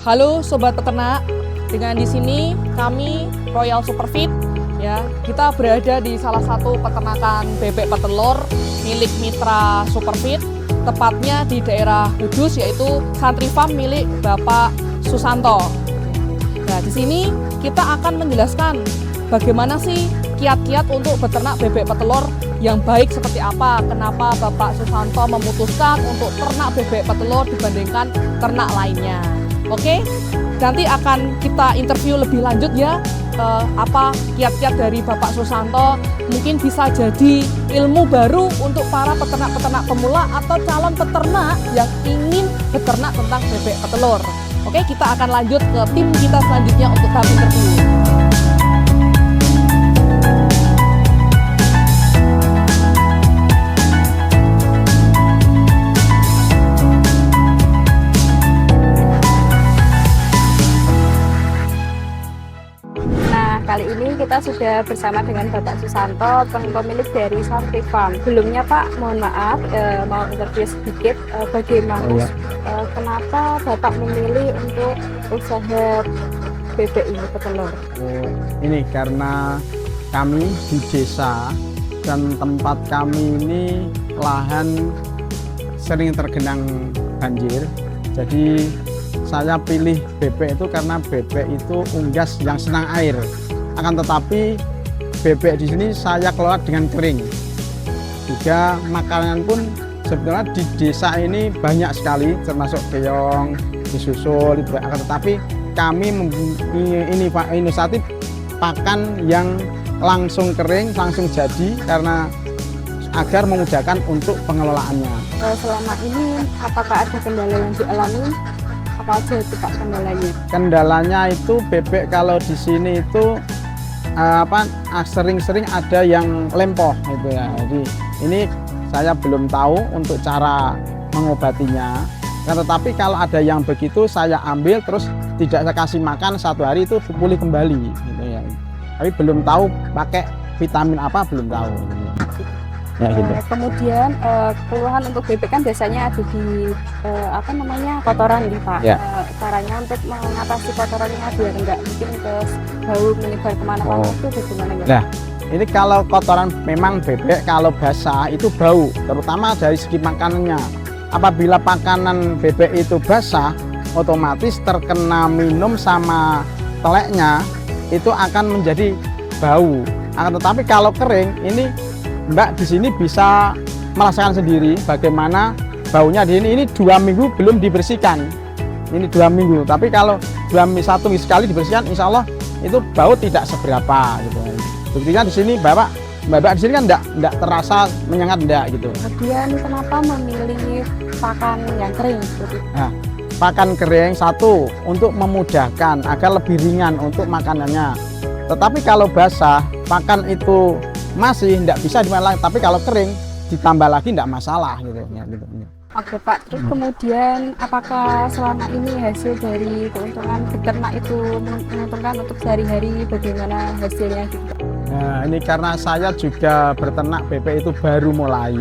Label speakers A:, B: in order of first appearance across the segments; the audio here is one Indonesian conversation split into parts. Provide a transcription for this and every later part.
A: Halo sobat peternak, dengan di sini kami Royal Superfeed ya. Kita berada di salah satu peternakan bebek petelur milik Mitra Superfeed, tepatnya di daerah Kudus, yaitu Santri Farm milik Bapak Susanto. Nah, di sini kita akan menjelaskan bagaimana sih kiat-kiat untuk beternak bebek petelur yang baik seperti apa, kenapa Bapak Susanto memutuskan untuk ternak bebek petelur dibandingkan ternak lainnya. Oke, nanti akan kita interview lebih lanjut ya, apa kiat-kiat dari Bapak Susanto. Mungkin bisa jadi ilmu baru untuk para peternak-peternak pemula atau calon peternak yang ingin beternak tentang bebek petelur. Oke, kita akan lanjut ke tim kita selanjutnya untuk tahap interview.
B: Kali ini kita sudah bersama dengan Bapak Susanto, pemilik dari Santri Farm. Sebelumnya Pak, mohon maaf, mau interview sedikit, bagaimana, kenapa Bapak memilih untuk usaha bebek ini petelur?
C: Ini karena kami di desa dan tempat kami ini lahan sering tergenang banjir. Jadi saya pilih bebek itu karena bebek itu unggas yang senang air. Akan tetapi bebek di sini saya kelola dengan kering. Juga makanan pun sebenarnya di desa ini banyak sekali, termasuk keong, disusul. Akan tetapi kami ini inisiatif pakan yang langsung kering, langsung jadi, karena agar memudahkan untuk pengelolaannya.
B: Selama ini apakah ada kendala yang dialami? Apa aja itu Pak kendalanya?
C: Kendalanya itu bebek kalau di sini itu sering-sering ada yang lempoh gitu ya. Jadi ini saya belum tahu untuk cara mengobatinya. Nah, tetapi kalau ada yang begitu saya ambil terus tidak saya kasih makan, 1 hari itu pulih kembali gitu ya. Tapi belum tahu pakai vitamin apa, belum tahu. Ya, gitu.
B: Kemudian keluhan untuk bebek kan biasanya ada di kotoran nih Pak.
C: Ya.
B: Caranya untuk mengatasi kotorannya biar enggak mungkin ke bau menyebar kemana-mana itu bagaimana ya?
C: Nah, ini kalau kotoran memang bebek kalau basah itu bau, terutama dari segi makanannya. Apabila makanan bebek itu basah, otomatis terkena minum sama teleknya itu akan menjadi bau. Akan tetapi kalau kering ini Mbak di sini bisa merasakan sendiri bagaimana baunya di ini 2 minggu belum dibersihkan. Ini 2 minggu, tapi kalau 1 minggu sekali dibersihkan, insya Allah itu bau tidak seberapa gitu. Buktinya di sini Mbak di sini kan enggak terasa menyengat enggak gitu.
B: Kemudian kenapa memilih pakan yang kering seperti itu?
C: Nah, pakan kering satu untuk memudahkan agar lebih ringan untuk makanannya. Tetapi kalau basah, pakan itu masih tidak bisa dimana lagi, tapi kalau kering ditambah lagi tidak masalah gitu ya, gitu.
B: Oke Pak, terus kemudian apakah selama ini hasil dari keuntungan beternak itu menguntungkan untuk sehari-hari, bagaimana hasilnya gitu?
C: Nah, ini karena saya juga beternak bebek itu baru mulai,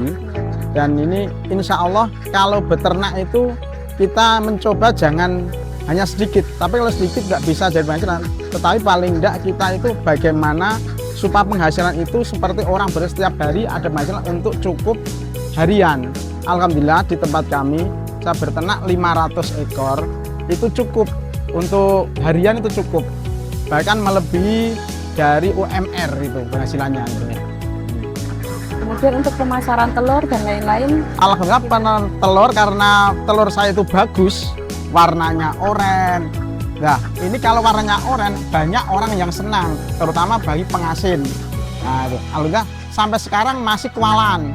C: dan ini insya Allah kalau beternak itu kita mencoba jangan hanya sedikit, tapi kalau sedikit nggak bisa jadi banyak, tetapi paling tidak kita itu bagaimana supaya penghasilan itu seperti orang setiap hari ada penghasilan untuk cukup harian. Alhamdulillah di tempat kami saya berternak 500 ekor itu cukup untuk harian, itu cukup, bahkan melebihi dari UMR itu penghasilannya gitu ya.
B: Kemudian untuk pemasaran telur dan lain-lain,
C: Alhamdulillah telur, karena telur saya itu bagus, warnanya oranye. Nah, ini kalau warnanya oranye banyak orang yang senang, terutama bagi pengasin. Nah, itu alhamdulillah sampai sekarang masih kewalahan.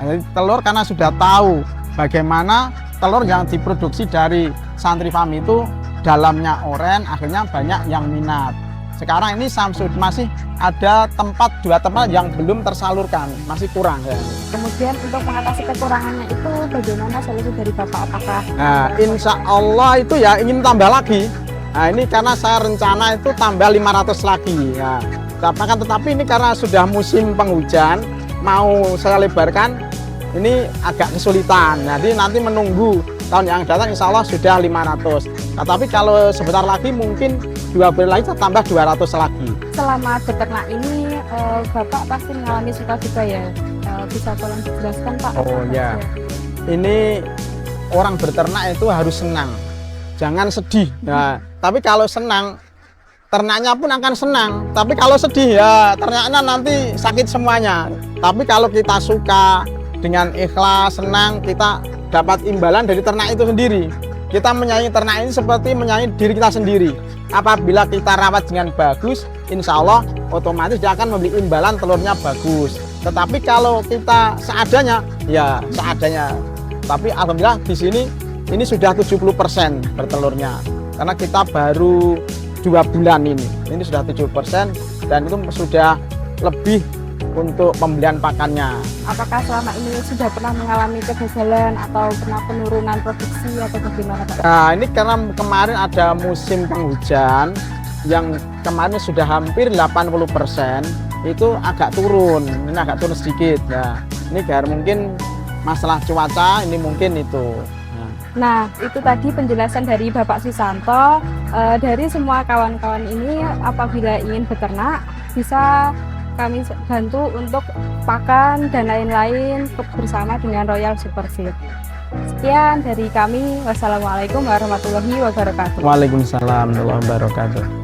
C: Nah, jadi telur karena sudah tahu bagaimana telur yang diproduksi dari Santri Farm itu dalamnya oranye, akhirnya banyak yang minat. Sekarang ini masih ada 2 tempat yang belum tersalurkan, masih kurang ya.
B: kemudian untuk mengatasi kekurangannya itu bagaimana solusi dari Bapak? Apakah
C: Insya Allah itu ya ingin tambah lagi. Nah, ini karena saya rencana itu tambah 500 lagi ya. Tetapi ini karena sudah musim penghujan, mau saya lebarkan, ini agak kesulitan. Jadi nanti menunggu tahun yang datang insya Allah sudah 500. Nah, tapi kalau sebentar lagi mungkin 2 bulan lagi tambah 200 lagi.
B: Selama beternak ini Bapak pasti mengalami suka duka ya. Bisa tolong dijelaskan Pak?
C: Oh ya, ini orang berternak itu harus senang, jangan sedih. Nah, tapi kalau senang, ternaknya pun akan senang. Tapi kalau sedih ya ternaknya nanti sakit semuanya. Tapi kalau kita suka dengan ikhlas, senang, kita dapat imbalan dari ternak itu sendiri. Kita menyayangi ternak ini seperti menyayangi diri kita sendiri. Apabila kita rawat dengan bagus, insya Allah otomatis dia akan memberi imbalan telurnya bagus. Tetapi kalau kita seadanya, ya seadanya. Tapi alhamdulillah di sini ini sudah 70% bertelurnya. Karena kita baru 2 bulan ini sudah 70% dan itu sudah lebih untuk pembelian pakannya.
B: Apakah selama ini sudah pernah mengalami kegagalan atau pernah penurunan produksi atau bagaimana Pak?
C: Nah ini karena kemarin ada musim penghujan yang kemarin sudah hampir 80%, itu agak turun, ini agak turun sedikit. Nah ini gara mungkin masalah cuaca, ini mungkin itu.
B: Nah, itu tadi penjelasan dari Bapak Susanto. Dari semua kawan-kawan ini, apabila ingin beternak, bisa kami bantu untuk pakan dan lain-lain bersama dengan Royal Superfeed. Sekian dari kami. Wassalamualaikum warahmatullahi wabarakatuh.
C: Waalaikumsalam warahmatullahi wabarakatuh.